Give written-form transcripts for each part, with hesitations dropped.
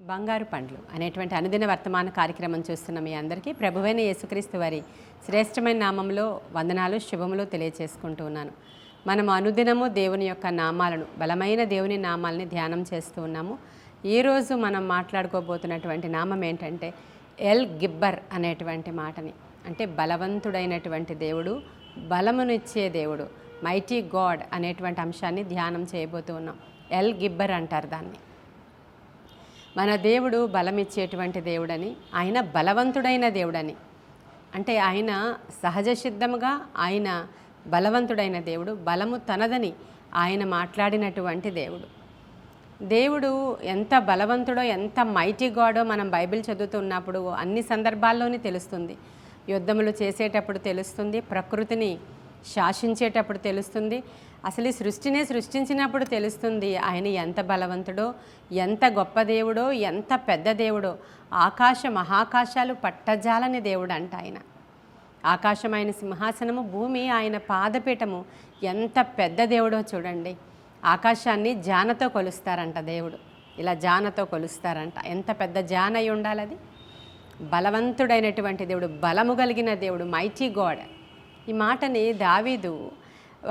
బంగారు పండ్లు అనేటువంటి అనుదిన వర్తమాన కార్యక్రమం చూస్తున్న మీ అందరికీ ప్రభువైన యేసుక్రీస్తు వారి శ్రేష్టమైన నామంలో వందనాలు శుభములు తెలియచేసుకుంటూ ఉన్నాను. మనం అనుదినము దేవుని యొక్క నామాలను, బలమైన దేవుని నామాలని ధ్యానం చేస్తూ ఉన్నాము. ఈరోజు మనం మాట్లాడుకోబోతున్నటువంటి నామం ఏంటంటే ఎల్ గిబ్బర్ అనేటువంటి మాటని, అంటే బలవంతుడైనటువంటి దేవుడు, బలమునిచ్చే దేవుడు, మైటీ గాడ్ అనేటువంటి అంశాన్ని ధ్యానం చేయబోతూ ఉన్నాం. ఎల్ గిబ్బర్ అంటారు దాన్ని. మన దేవుడు బలమిచ్చేటువంటి దేవుడని, ఆయన బలవంతుడైన దేవుడని, అంటే ఆయన సహజ సిద్ధముగా ఆయన బలవంతుడైన దేవుడు, బలము తనదని ఆయన మాట్లాడినటువంటి దేవుడు. దేవుడు ఎంత బలవంతుడో, ఎంత మైటీ గాడో మనం బైబిల్ చదువుతున్నప్పుడు అన్ని సందర్భాల్లోనే తెలుస్తుంది. యుద్ధములు చేసేటప్పుడు తెలుస్తుంది, ప్రకృతిని శాసించేటప్పుడు తెలుస్తుంది, అసలు ఈ సృష్టినే సృష్టించినప్పుడు తెలుస్తుంది ఆయన ఎంత బలవంతుడో, ఎంత గొప్ప దేవుడో, ఎంత పెద్ద దేవుడో. ఆకాశ మహాకాశాలు పట్టజాలని దేవుడు అంట ఆయన. ఆకాశం ఆయన సింహాసనము, భూమి ఆయన పాదపీఠము. ఎంత పెద్ద దేవుడో చూడండి. ఆకాశాన్ని జానతో కొలుస్తారంట దేవుడు, ఇలా జానతో కొలుస్తారంట. ఎంత పెద్ద జాన అయి ఉండాలి అది. బలవంతుడైనటువంటి దేవుడు, బలము కలిగిన దేవుడు, మైటీ గాడ్. ఈ మాటని దావీదు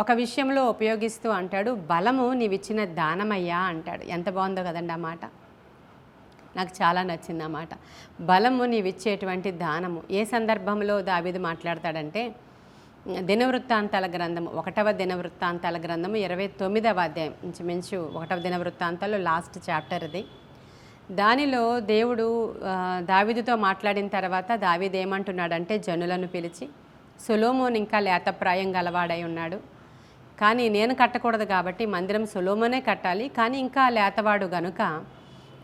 ఒక విషయంలో ఉపయోగిస్తూ అంటాడు, బలము నీవిచ్చిన దానమయ్యా అంటాడు. ఎంత బాగుందో కదండి ఆ మాట. నాకు చాలా నచ్చింది ఆ మాట. బలము నీవిచ్చేటువంటి దానము. ఏ సందర్భంలో దావీదు మాట్లాడతాడంటే, దినవృత్తాంతాల గ్రంథము, 1వ దినవృత్తాంతాల గ్రంథము 29వ అధ్యాయం, ఇంచుమించు 1వ దినవృత్తాంతాల్లో లాస్ట్ చాప్టర్ ఇది. దానిలో దేవుడు దావీదుతో మాట్లాడిన తర్వాత దావీదు ఏమంటున్నాడంటే, జనులను పిలిచి, సొలొమోను ఇంకా లేతప్రాయం గలవాడై ఉన్నాడు, కానీ నేను కట్టకూడదు కాబట్టి మందిరం సొలొమోనే కట్టాలి, కానీ ఇంకా లేతవాడు గనుక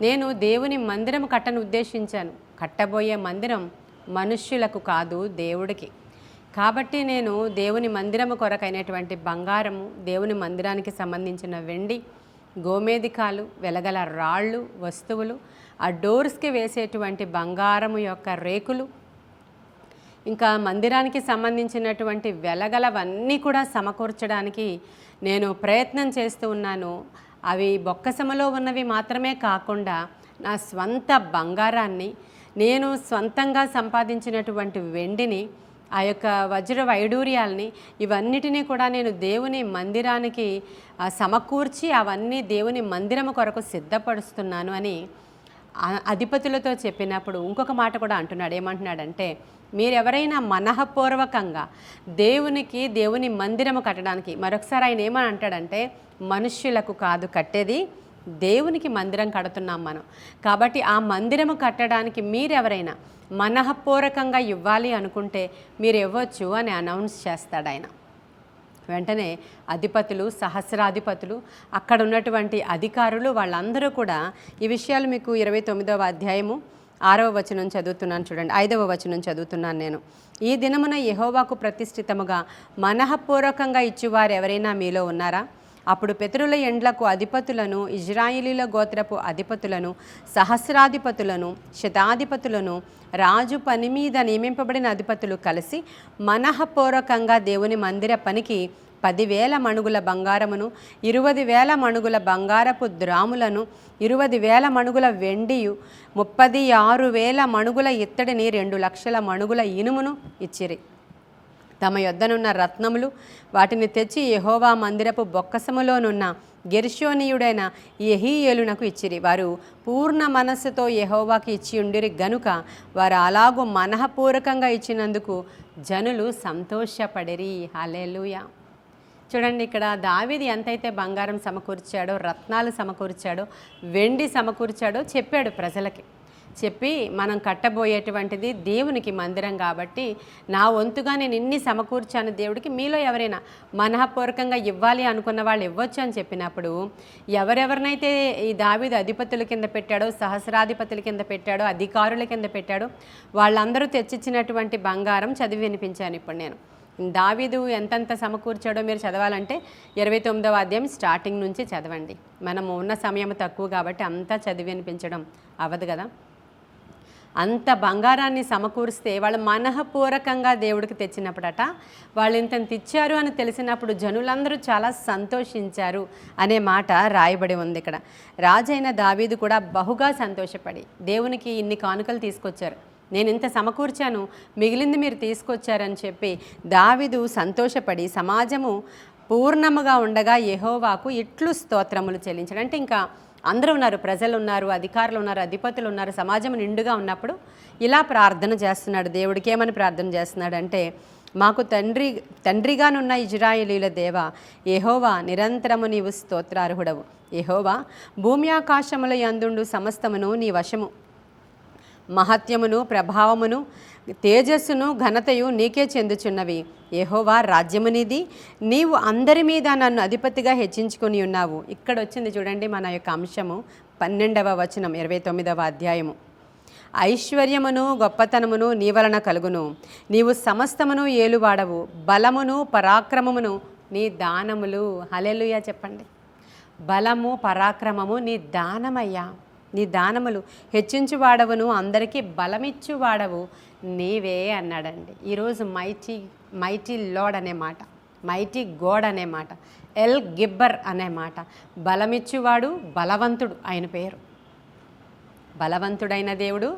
నేను దేవుని మందిరం కట్టను ఉద్దేశించాను. కట్టబోయే మందిరం మనుష్యులకు కాదు, దేవుడికి. కాబట్టి నేను దేవుని మందిరము కొరకైనటువంటి బంగారము, దేవుని మందిరానికి సంబంధించిన వెండి, గోమేధికాలు, వెలగల రాళ్ళు, వస్తువులు, ఆ డోర్స్కి వేసేటువంటి బంగారము యొక్క రేకులు, ఇంకా మందిరానికి సంబంధించినటువంటి వెలగలవన్నీ కూడా సమకూర్చడానికి నేను ప్రయత్నం చేస్తూ ఉన్నాను. అవి బొక్కసములో ఉన్నవి మాత్రమే కాకుండా నా స్వంత బంగారాన్ని, నేను స్వంతంగా సంపాదించినటువంటి వెండిని, ఆ యొక్క వజ్ర వైడూర్యాల్ని, ఇవన్నిటినీ కూడా నేను దేవుని మందిరానికి సమకూర్చి అవన్నీ దేవుని మందిరము కొరకు సిద్ధపరుస్తున్నాను అని అధిపతులతో చెప్పినప్పుడు ఇంకొక మాట కూడా అంటున్నాడు. ఏమంటున్నాడంటే, మీరెవరైనా మనఃపూర్వకంగా దేవుని మందిరము కట్టడానికి, మరొకసారి ఆయన ఏమని అంటాడంటే, మనుష్యులకు కాదు కట్టేది, దేవునికి మందిరం కడుతున్నాం మనం. కాబట్టి ఆ మందిరము కట్టడానికి మీరెవరైనా మనఃపూర్వకంగా ఇవ్వాలి అనుకుంటే మీరు ఇవ్వచ్చు అని అనౌన్స్ చేస్తాడు ఆయన. వెంటనే అధిపతులు, సహస్రాధిపతులు, అక్కడ ఉన్నటువంటి అధికారులు, వాళ్ళందరూ కూడా ఈ విషయాలు మీకు 29వ అధ్యాయము 6వ వచనం చదువుతున్నాను చూడండి. 5వ వచనం చదువుతున్నాను నేను. ఈ దినమున యెహోవాకు ప్రతిష్ఠితముగా మనఃపూర్వకంగా ఇచ్చువారు ఎవరైనా మీలో ఉన్నారా? అప్పుడు పితరుల ఎండ్లకు అధిపతులను, ఇజ్రాయిలీల గోత్రపు అధిపతులను, సహస్రాధిపతులను, శతాధిపతులను, రాజు పని మీద నియమింపబడిన అధిపతులు కలిసి మనఃపూర్వకంగా దేవుని మందిర పనికి 10,000 మణుగుల బంగారమును, 20,000 మణుగుల బంగారపు ద్రాములను, 20,000 మణుగుల వెండియు, 36,000 మణుగుల ఇత్తడిని, 2,00,000 మణుగుల ఇనుమును ఇచ్చిరి. తమ యొద్దనున్న రత్నములు వాటిని తెచ్చి యెహోవా మందిరపు బొక్కసములోనున్న గెర్షోనీయుడైన యెహీయేలునకు ఇచ్చిరి. వారు పూర్ణ మనస్సుతో యెహోవాకి ఇచ్చి ఉండిరి గనుక వారు అలాగూ మనఃపూర్వకంగా ఇచ్చినందుకు జనులు సంతోషపడిరి. హల్లెలూయా. చూడండి, ఇక్కడ దావీదు ఎంతైతే బంగారం సమకూర్చాడో, రత్నాలు సమకూర్చాడో, వెండి సమకూర్చాడో చెప్పాడు ప్రజలకి. చెప్పి, మనం కట్టబోయేటువంటిది దేవునికి మందిరం కాబట్టి నా వంతుగా నేను ఇన్ని సమకూర్చాను దేవుడికి, మీలో ఎవరైనా మనఃపూర్వకంగా ఇవ్వాలి అనుకున్న వాళ్ళు ఇవ్వచ్చు అని చెప్పినప్పుడు, ఎవరెవరినైతే ఈ దావీదు అధిపతుల కింద పెట్టాడో, సహస్రాధిపతుల కింద పెట్టాడో, అధికారుల కింద పెట్టాడో, వాళ్ళందరూ తెచ్చిచ్చినటువంటి బంగారం చదివి వినిపించాను ఇప్పుడు నేను. దావీదు ఎంతెంత సమకూర్చాడో మీరు చదవాలంటే 29వ అధ్యాయం స్టార్టింగ్ నుంచి చదవండి. మనము ఉన్న సమయం తక్కువ కాబట్టి అంతా చదివి వినిపించడం అవ్వదు కదా. అంత బంగారాన్ని సమకూరిస్తే వాళ్ళు మనఃపూర్వకంగా దేవుడికి తెచ్చినప్పుడట వాళ్ళు ఇంతంత ఇచ్చారు అని తెలిసినప్పుడు జనులందరూ చాలా సంతోషించారు అనే మాట రాయబడి ఉంది ఇక్కడ. రాజైన దావీదు కూడా బహుగా సంతోషపడి దేవునికి ఇన్ని కానుకలు తీసుకొచ్చారు, నేను ఇంత సమకూర్చాను, మిగిలింది మీరు తీసుకొచ్చారని చెప్పి దావీదు సంతోషపడి సమాజము పూర్ణముగా ఉండగా యెహోవాకు ఇట్లు స్తోత్రములు చెల్లించాడు. అంటే ఇంకా అందరూ ఉన్నారు, ప్రజలు ఉన్నారు, అధికారులు ఉన్నారు, అధిపతులు ఉన్నారు, సమాజం నిండుగా ఉన్నప్పుడు ఇలా ప్రార్థన చేస్తున్నాడు. దేవుడికి ఏమని ప్రార్థన చేస్తున్నాడు అంటే, మాకు తండ్రిగానున్న ఇజ్రాయేలీల దేవ యెహోవా, నిరంతరము నీవు స్తోత్రార్హుడవు. యెహోవా, భూమి ఆకాశముల యందుండు సమస్తమును నీ వశము, మహత్యమును ప్రభావమును తేజస్సును ఘనతయు నీకే చెందుచున్నవి. యెహోవా, రాజ్యము నీది, నీవు అందరి మీద నన్ను అధిపతిగా హెచ్చించుకొని ఉన్నావు. ఇక్కడ వచ్చింది చూడండి మన యొక్క అంశము, 12వ వచనం 29వ అధ్యాయము. ఐశ్వర్యమును గొప్పతనమును నీ వలన కలుగును, నీవు సమస్తమును ఏలువాడవు, బలమును పరాక్రమమును నీ దానములు. హల్లెలూయా చెప్పండి. బలము పరాక్రమము నీ దానమయ్యా, నీ దానములు. హెచ్చించువాడవును, అందరికీ బలమిచ్చువాడవు నీవే అన్నాడండి. ఈరోజు మైటీ లార్డ్ అనే మాట, మైటీ గాడ్ అనే మాట, ఎల్ గిబ్బర్ అనే మాట. బలమిచ్చువాడు, బలవంతుడు ఆయన పేరు. బలవంతుడైన దేవుడు,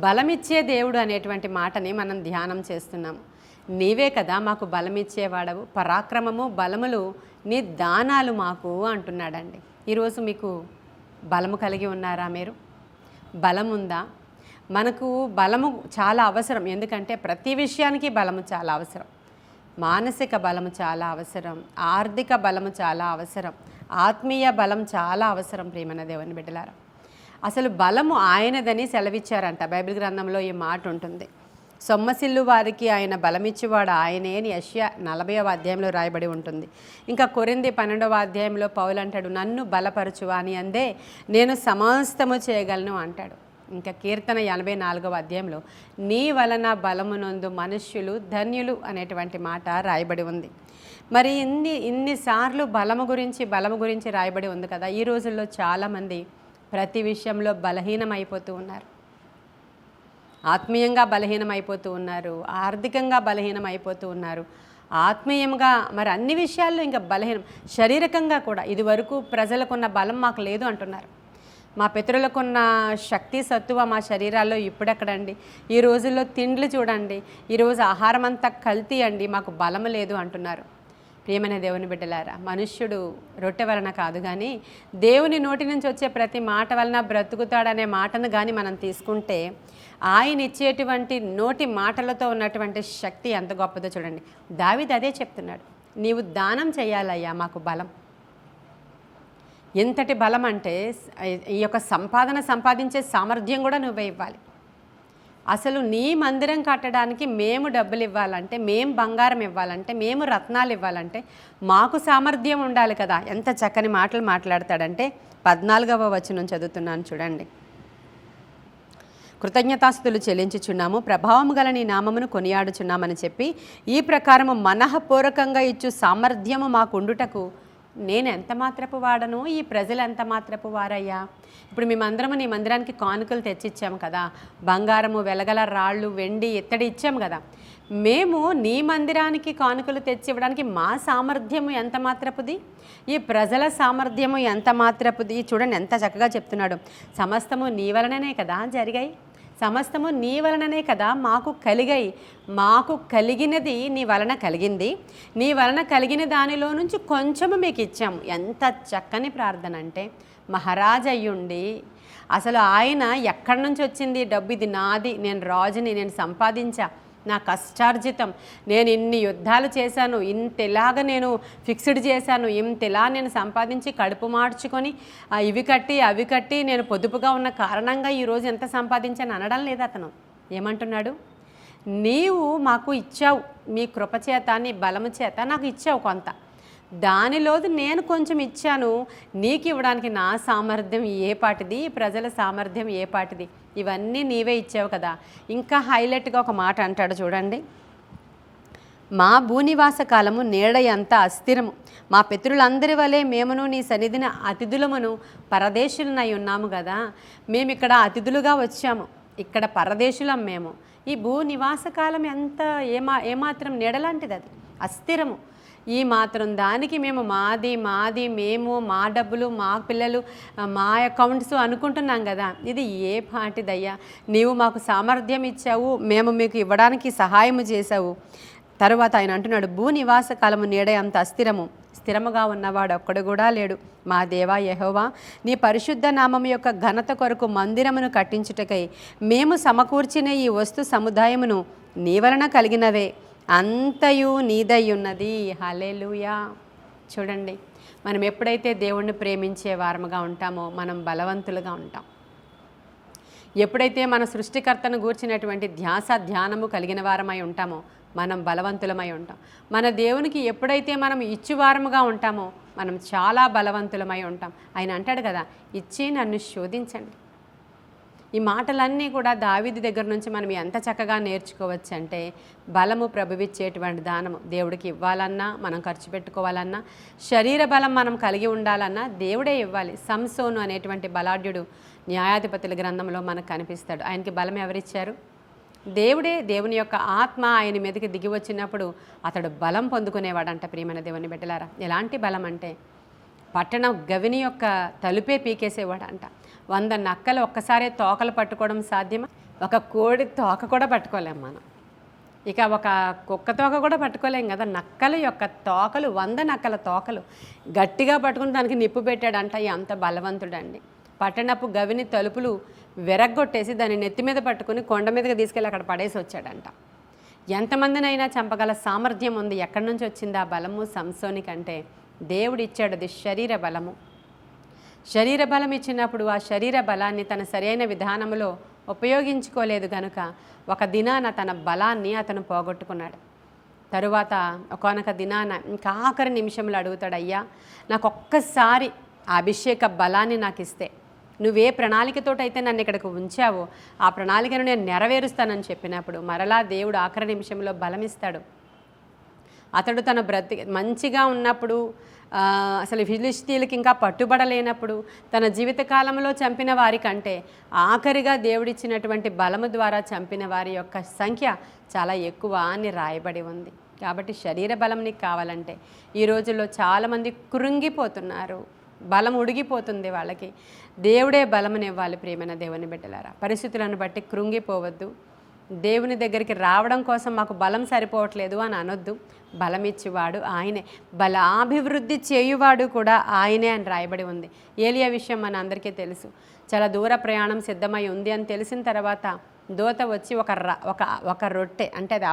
బలమిచ్చే దేవుడు అనేటువంటి మాటని మనం ధ్యానం చేస్తున్నాము. నీవే కదా మాకు బలమిచ్చేవాడవు, పరాక్రమము బలములు నీ దానాలు మాకు అంటున్నాడండి. ఈరోజు మీకు బలము కలిగి ఉన్నారా? మీరు బలం ఉందా? మనకు బలము చాలా అవసరం, ఎందుకంటే ప్రతి విషయానికి బలము చాలా అవసరం. మానసిక బలము చాలా అవసరం, ఆర్థిక బలము చాలా అవసరం, ఆత్మీయ బలం చాలా అవసరం. ప్రియమైన దేవుని బిడ్డలారా, అసలు బలము ఆయనదని సెలవిచ్చారంట. బైబిల్ గ్రంథంలో ఈ మాట ఉంటుంది. సొమ్మసిల్లు వారికి ఆయన బలమిచ్చేవాడు ఆయనే అని యెషయా 40వ అధ్యాయంలో రాయబడి ఉంటుంది. ఇంకా కొరింథీ 12వ అధ్యాయంలో పౌలు అంటాడు, నన్ను బలపరచువా అని అందే నేను సమస్తము చేయగలను అంటాడు. ఇంకా కీర్తన 84వ అధ్యాయంలో నీ వలన బలమునందు మనుష్యులు ధన్యులు అనేటువంటి మాట రాయబడి ఉంది. మరి ఇన్నిసార్లు బలము గురించి రాయబడి ఉంది కదా. ఈ రోజుల్లో చాలామంది ప్రతి విషయంలో బలహీనమైపోతూ ఉన్నారు. ఆత్మీయంగా బలహీనమైపోతూ ఉన్నారు, ఆర్థికంగా బలహీనమైపోతూ ఉన్నారు, ఆత్మీయంగా మరి అన్ని విషయాల్లో ఇంకా బలహీనం. శారీరకంగా కూడా ఇదివరకు ప్రజలకున్న బలం మాకు లేదు అంటున్నారు. మా పితరులకున్న శక్తి సత్తువ మా శరీరాల్లో ఇప్పుడెక్కడండి? ఈ రోజుల్లో తిండ్లు చూడండి, ఈరోజు ఆహారం అంతా కల్తీ అండి, మాకు బలం లేదు అంటున్నారు. ప్రియమైన దేవుని బిడ్డలారా, మనుష్యుడు రొట్టె వలన కాదు కానీ దేవుని నోటి నుంచి వచ్చే ప్రతి మాట వలన బ్రతుకుతాడనే మాటను కానీ మనం తీసుకుంటే ఆయన ఇచ్చేటువంటి నోటి మాటలతో ఉన్నటువంటి శక్తి ఎంత గొప్పదో చూడండి. దావీదు అదే చెప్తున్నాడు, నీవు దానం చేయాలయ్యా మాకు బలం. ఎంతటి బలం అంటే ఈ యొక్క సంపాదించే సామర్థ్యం కూడా నువ్వే ఇవ్వాలి. అసలు నీ మందిరం కట్టడానికి మేము డబ్బులు ఇవ్వాలంటే, మేము బంగారం ఇవ్వాలంటే, మేము రత్నాలు ఇవ్వాలంటే మాకు సామర్థ్యం ఉండాలి కదా. ఎంత చక్కని మాటలు మాట్లాడతాడంటే 14వ వచనం చదువుతున్నాను చూడండి. కృతజ్ఞతాస్తుతులు చెల్లించుచున్నాము, ప్రభావము గల నీ నామమును కొనియాడుచున్నామని చెప్పి ఈ ప్రకారము మనఃపూర్వకంగా ఇచ్చు సామర్థ్యము మాకుండుటకు నేను ఎంత మాత్రపు వాడను, ఈ ప్రజలు ఎంత మాత్రపు వారయ్యా. ఇప్పుడు మేమందరము నీ మందిరానికి కానుకలు తెచ్చిచ్చాము కదా, బంగారము, వెలగల రాళ్ళు, వెండి, ఇత్తడి ఇచ్చాము కదా. మేము నీ మందిరానికి కానుకలు తెచ్చి ఇవ్వడానికి మా సామర్థ్యము ఎంత మాత్రపుది, ఈ ప్రజల సామర్థ్యము ఎంత మాత్రపుది. చూడండి ఎంత చక్కగా చెప్తున్నాడు. సమస్తము నీ వలననే కదా జరిగాయి, సమస్తము నీ వలననే కదా మాకు కలిగాయి, మాకు కలిగినది నీ వలన కలిగింది, నీ వలన కలిగిన దానిలో నుంచి కొంచెము మీకు ఇచ్చాము. ఎంత చక్కని ప్రార్థన అంటే, మహారాజు అయ్యుండి అసలు ఆయన ఎక్కడి నుంచి వచ్చింది డబ్బు, ఇది నాది, నేను రాజుని, నేను సంపాదించా, నా కష్టార్జితం, నేను ఇన్ని యుద్ధాలు చేశాను, ఇంతలాగా నేను ఫిక్స్డ్ చేశాను, ఇంతలా నేను సంపాదించి కడుపు మార్చుకొని ఇవి కట్టి అవి కట్టి నేను పొదుపుగా ఉన్న కారణంగా ఈరోజు ఎంత సంపాదించాను అనడం లేదు. అతను ఏమంటున్నాడు, నీవు మాకు ఇచ్చావు, మీ కృపచేత నీ బలము చేత నాకు ఇచ్చావు కొంత, దానిలోది నేను కొంచెం ఇచ్చాను, నీకు ఇవ్వడానికి నా సామర్థ్యం ఏ పాటిది, ప్రజల సామర్థ్యం ఏ పాటిది, ఇవన్నీ నీవే ఇచ్చావు కదా. ఇంకా హైలైట్గా ఒక మాట అంటాడు చూడండి, మా భూనివాస కాలము నీడ ఎంత అస్థిరము, మా పితరులందరి వలె మేమును నీ సన్నిధిన అతిథులమును పరదేశులనై ఉన్నాము కదా. మేము ఇక్కడ అతిథులుగా వచ్చాము, ఇక్కడ పరదేశులం మేము. ఈ భూ నివాస కాలం ఎంత ఏమాత్రం నీడలాంటిది, అది అస్థిరము. ఈ మాత్రం దానికి మేము మాది మేము, మా డబ్బులు, మా పిల్లలు, మా అకౌంట్స్ అనుకుంటున్నాం కదా. ఇది ఏ పాటిదయ్యా? నీవు మాకు సామర్థ్యం ఇచ్చావు, మేము మీకు ఇవ్వడానికి సహాయము చేశావు. తరువాత ఆయన అంటున్నాడు, భూ నివాస కాలము నీడ అంత అస్థిరము, స్థిరముగా ఉన్నవాడు ఒక్కడు కూడా లేడు. మా దేవా యెహోవా, నీ పరిశుద్ధ నామం యొక్క ఘనత కొరకు మందిరమును కట్టించుటకై మేము సమకూర్చిన ఈ వస్తు సముదాయమును నీ వలన కలిగినవే, అంతయు నీదై ఉన్నది. హల్లెలూయా. చూడండి, మనం ఎప్పుడైతే దేవుణ్ణి ప్రేమించే వారముగా ఉంటామో మనం బలవంతులుగా ఉంటాం. ఎప్పుడైతే మన సృష్టికర్తను గూర్చినటువంటి ధ్యానము కలిగిన వారమై ఉంటామో మనం బలవంతులమై ఉంటాం. మన దేవునికి ఎప్పుడైతే మనం ఇచ్చువారముగా ఉంటామో మనం చాలా బలవంతులమై ఉంటాం. ఆయన అంటాడు కదా, ఇచ్చి నన్ను శోధించండి. ఈ మాటలన్నీ కూడా దావీదు దగ్గర నుంచి మనం ఎంత చక్కగా నేర్చుకోవచ్చు అంటే, బలము ప్రభువిచ్చేటువంటి దానము. దేవుడికి ఇవ్వాలన్నా, మనం ఖర్చు పెట్టుకోవాలన్నా, శరీర బలం మనం కలిగి ఉండాలన్నా దేవుడే ఇవ్వాలి. సంసోను అనేటువంటి బలాఢ్యుడు న్యాయాధిపతుల గ్రంథంలో మనకు కనిపిస్తాడు. ఆయనకి బలం ఎవరిచ్చారు? దేవుడే. దేవుని యొక్క ఆత్మ ఆయన మీదకి దిగి వచ్చినప్పుడు అతడు బలం పొందుకునేవాడంట. ప్రియమైన దేవుని బిడ్డలారా, ఎలాంటి బలం అంటే పట్టణ గవిని యొక్క తలుపే పీకేసేవాడంట. 100 నక్కలు ఒక్కసారే తోకలు పట్టుకోవడం సాధ్యమా? ఒక కోడి తోక కూడా పట్టుకోలేం మనం. ఇక ఒక కుక్క తోక కూడా పట్టుకోలేం కదా. నక్కల యొక్క తోకలు, 100 నక్కల తోకలు గట్టిగా పట్టుకుని దానికి నిప్పు పెట్టాడంట. అంత బలవంతుడండి. పట్టణపు గవిని తలుపులు విరగ్గొట్టేసి దాన్ని నెత్తి మీద పట్టుకుని కొండ మీదకి తీసుకెళ్ళి అక్కడ పడేసి వచ్చాడంట. ఎంతమందినైనా చంపగల సామర్థ్యం ఉంది. ఎక్కడి నుంచి వచ్చింది ఆ బలము? సంసోనికంటే దేవుడు ఇచ్చాడు. అది శరీర బలము. శరీర బలం ఇచ్చినప్పుడు ఆ శరీర బలాన్ని తన సరైన విధానంలో ఉపయోగించుకోలేదు కనుక ఒక దినాన తన బలాన్ని అతను పోగొట్టుకున్నాడు. తరువాత ఒకనొక దినాన ఇంకా ఆఖరి నిమిషంలో అడుగుతాడు, అయ్యా నాకు ఒక్కసారి ఆ అభిషేక బలాన్ని నాకు ఇస్తే, నువ్వే ప్రణాళికతోటైతే నన్ను ఇక్కడికి ఉంచావో ఆ ప్రణాళికను నేను నెరవేరుస్తానని చెప్పినప్పుడు మరలా దేవుడు ఆఖరి నిమిషంలో బలం ఇస్తాడు. అతడు తన మంచిగా ఉన్నప్పుడు, అసలు ఫిలిష్తీయులకి ఇంకా పట్టుబడలేనప్పుడు, తన జీవితకాలంలో చంపిన వారి కంటే ఆఖరిగా దేవుడిచ్చినటువంటి బలము ద్వారా చంపిన వారి యొక్క సంఖ్య చాలా ఎక్కువ అని రాయబడి ఉంది. కాబట్టి శరీర బలం నీకు కావాలంటే ఈ రోజుల్లో చాలామంది కృంగిపోతున్నారు. బలం ఉడిగిపోతుంది వాళ్ళకి. దేవుడే బలమునివ్వాలి. ప్రియమైన దేవుని బిడ్డలారా, పరిస్థితులను బట్టి కృంగిపోవద్దు. దేవుని దగ్గరికి రావడం కోసం మాకు బలం సరిపోవట్లేదు అని అనొద్దు. బలం ఇచ్చేవాడు ఆయనే, బలాభివృద్ధి చేయువాడు కూడా ఆయనే అని రాయబడి ఉంది. ఏలియా విషయం మన అందరికీ తెలుసు. చాలా దూర ప్రయాణం సిద్ధమై ఉంది అని తెలిసిన తర్వాత దూత వచ్చి ఒక రొట్టె, అంటే అది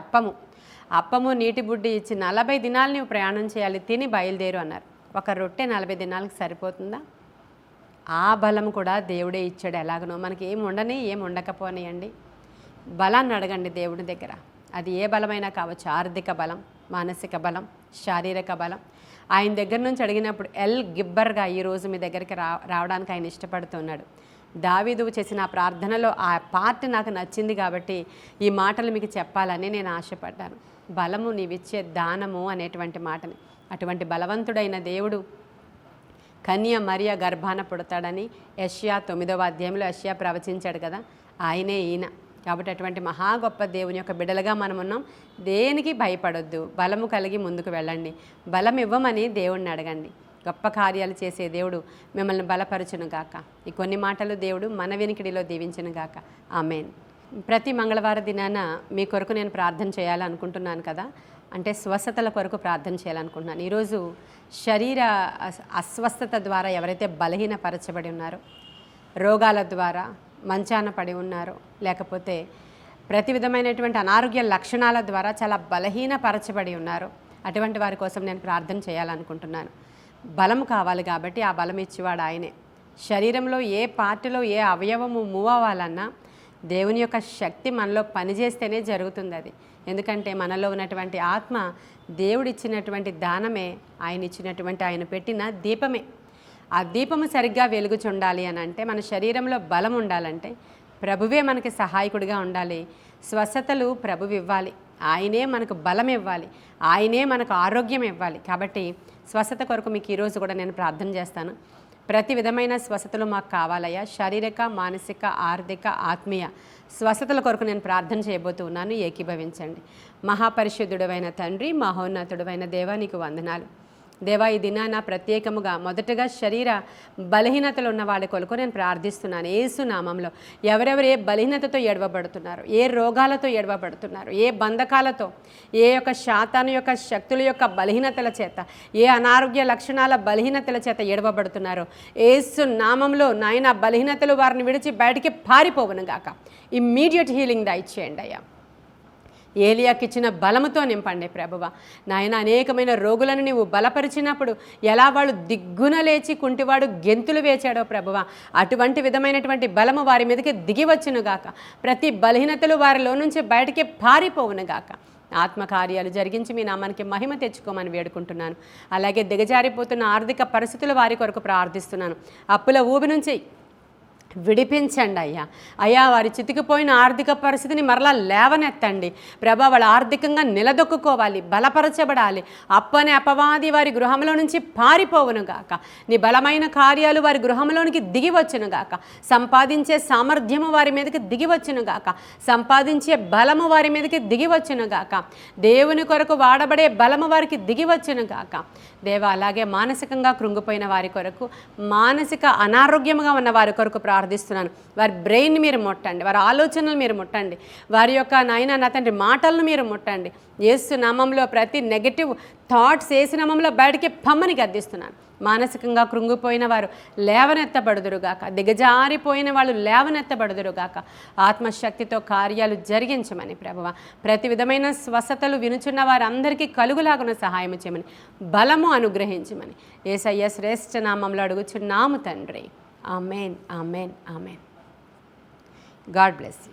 అప్పము నీటి బుడ్డి ఇచ్చి 40 దినాలు నీవు ప్రయాణం చేయాలి, తిని బయలుదేరు అన్నారు. ఒక రొట్టె 40 దినాలకు సరిపోతుందా? ఆ బలం కూడా దేవుడే ఇచ్చాడు. ఎలాగనో మనకి ఏం ఉండకపోనియండి, బలాన్ని అడగండి దేవుడి దగ్గర. అది ఏ బలమైనా కావచ్చు. ఆర్థిక బలం, మానసిక బలం, శారీరక బలం. ఆయన దగ్గర నుంచి అడిగినప్పుడు గిబ్బర్గా ఈరోజు మీ దగ్గరికి రావడానికి ఆయన ఇష్టపడుతున్నాడు. దావీదు చేసిన ప్రార్థనలో ఆ పార్ట్ నాకు నచ్చింది కాబట్టి ఈ మాటలు మీకు చెప్పాలని నేను ఆశపడ్డాను. బలము నీవిచ్చే దానము అనేటువంటి మాటని. అటువంటి బలవంతుడైన దేవుడు కన్య మరియ గర్భాన పుడతాడని యెషయా 9వ అధ్యాయంలో యెషయా ప్రవచించాడు కదా. ఆయనే ఈయన. కాబట్టి అటువంటి మహా గొప్ప దేవుని యొక్క బిడ్డలుగా మనం ఉన్నాం. దేనికి భయపడొద్దు, బలము కలిగి ముందుకు వెళ్ళండి. బలం ఇవ్వమని దేవుణ్ణి అడగండి. గొప్ప కార్యాలు చేసే దేవుడు మిమ్మల్ని బలపరచును గాక. ఈ కొన్ని మాటలు దేవుడు మన వినికిడిలో దీవించును గాక. ఆమేన్. ప్రతి మంగళవారం దినాన మీ కొరకు నేను ప్రార్థన చేయాలనుకుంటున్నాను కదా. అంటే స్వస్థతల కొరకు ప్రార్థన చేయాలనుకుంటున్నాను. ఈరోజు శరీర అస్వస్థత ద్వారా ఎవరైతే బలహీనపరచబడి ఉన్నారో, రోగాల ద్వారా మంచాన పడి ఉన్నారో, లేకపోతే ప్రతి విధమైనటువంటి అనారోగ్య లక్షణాల ద్వారా చాలా బలహీనపరచబడి ఉన్నారో, అటువంటి వారి కోసం నేను ప్రార్థన చేయాలనుకుంటున్నాను. బలం కావాలి కాబట్టి ఆ బలం ఇచ్చేవాడు ఆయనే. శరీరంలో ఏ పార్టీలో ఏ అవయవము మూవ్ అవ్వాలన్నా దేవుని యొక్క శక్తి మనలో పనిచేస్తేనే జరుగుతుంది అది. ఎందుకంటే మనలో ఉన్నటువంటి ఆత్మ దేవుడిచ్చినటువంటి దానమే, ఆయన ఇచ్చినటువంటి, ఆయన పెట్టిన దీపమే. ఆ దీపము సరిగ్గా వెలుగుచుండాలి అని అంటే మన శరీరంలో బలం ఉండాలంటే ప్రభువే మనకి సహాయకుడిగా ఉండాలి. స్వస్థతలు ప్రభువు ఇవ్వాలి, ఆయనే మనకు బలం ఇవ్వాలి, ఆయనే మనకు ఆరోగ్యం ఇవ్వాలి. కాబట్టి స్వస్థత కొరకు మీకు ఈరోజు కూడా నేను ప్రార్థన చేస్తాను. ప్రతి విధమైన స్వస్థతలు మాకు కావాలయ్యా. శారీరక, మానసిక, ఆర్థిక, ఆత్మీయ స్వస్థతల కొరకు నేను ప్రార్థన చేయబోతున్నాను. ఏకీభవించండి. మహాపరిశుద్ధుడైన తండ్రి, మహోన్నతుడైన దేవా, నీకు వందనాలు. దేవా, ఈ దినాన ప్రత్యేకముగా మొదటగా శరీర బలహీనతలు ఉన్న వాళ్ళ కొరకు నేను ప్రార్థిస్తున్నాను. యేసు నామంలో ఎవరెవరు ఏ బలహీనతతో ఎడవబడుతున్నారు, ఏ రోగాలతో ఎడవబడుతున్నారు, ఏ బంధకాలతో, ఏ యొక్క శాతాను యొక్క శక్తుల యొక్క బలహీనతల చేత, ఏ అనారోగ్య లక్షణాల బలహీనతల చేత ఎడవబడుతున్నారో యేసు నామంలో నాయన బలహీనతలు వారిని విడిచి బయటికి పారిపోవును గాక. ఇమ్మీడియట్ హీలింగ్ దయచేయండి అయ్యా. ఏలియాకి ఇచ్చిన బలముతో నింపండి ప్రభువ. నాయన అనేకమైన రోగులను నీవు బలపరిచినప్పుడు ఎలా వాళ్ళు దిగ్గున లేచి కుంటివాడు గెంతులు వేచాడో ప్రభువ, అటువంటి విధమైనటువంటి బలము వారి మీదకి దిగివచ్చునుగాక. ప్రతి బలహీనతలు వారిలో నుంచి బయటికి పారిపోవునుగాక. ఆత్మకార్యాలు జరిగించి మీ నామానికి మహిమ తెచ్చుకోమని వేడుకుంటున్నాను. అలాగే దిగజారిపోతున్న ఆర్థిక పరిస్థితులు వారి కొరకు ప్రార్థిస్తున్నాను. అప్పుల ఊబి నుంచి విడిపించండి అయ్యా. అయ్యా, వారి చితికిపోయిన ఆర్థిక పరిస్థితిని మరలా లేవనెత్తండి ప్రభా. వాళ్ళు ఆర్థికంగా నిలదొక్కుకోవాలి, బలపరచబడాలి. అప్పనే అపవాది వారి గృహంలో నుంచి పారిపోవును గాక. నీ బలమైన కార్యాలు వారి గృహంలోనికి దిగివచ్చును గాక. సంపాదించే సామర్థ్యము వారి మీదకి దిగివచ్చును గాక. సంపాదించే బలము వారి మీదకి దిగివచ్చును గాక. దేవుని కొరకు వాడబడే బలము వారికి దిగివచ్చును గాక. దేవా, అలాగే మానసికంగా కృంగిపోయిన వారి కొరకు, మానసిక అనారోగ్యముగా ఉన్న వారి కొరకు ప్రార్థిస్తున్నాను. వారి బ్రెయిన్ మీరు ముట్టండి, వారి ఆలోచనలు మీరు ముట్టండి, వారి యొక్క నాయన నా తండ్రి మాటలను మీరు ముట్టండి. యేసు నామంలో ప్రతి నెగటివ్ థాట్స్ యేసు నామంలో బయటికి పమ్మని గద్దిస్తున్నాను. మానసికంగా కృంగిపోయిన వారు లేవనెత్తబడుదురుగాక. దిగజారిపోయిన వాళ్ళు లేవనెత్తబడుదురుగాక. ఆత్మశక్తితో కార్యాలు జరిగించమని ప్రభువ. ప్రతి విధమైన స్వస్థతలు వినుచున్న వారందరికీ కలుగులాగున సహాయం చేయమని, బలము అనుగ్రహించమని యేసయ్య శ్రేష్ఠ నామంలో అడుగుచున్నాము తండ్రి. Amen, amen, amen. God bless you.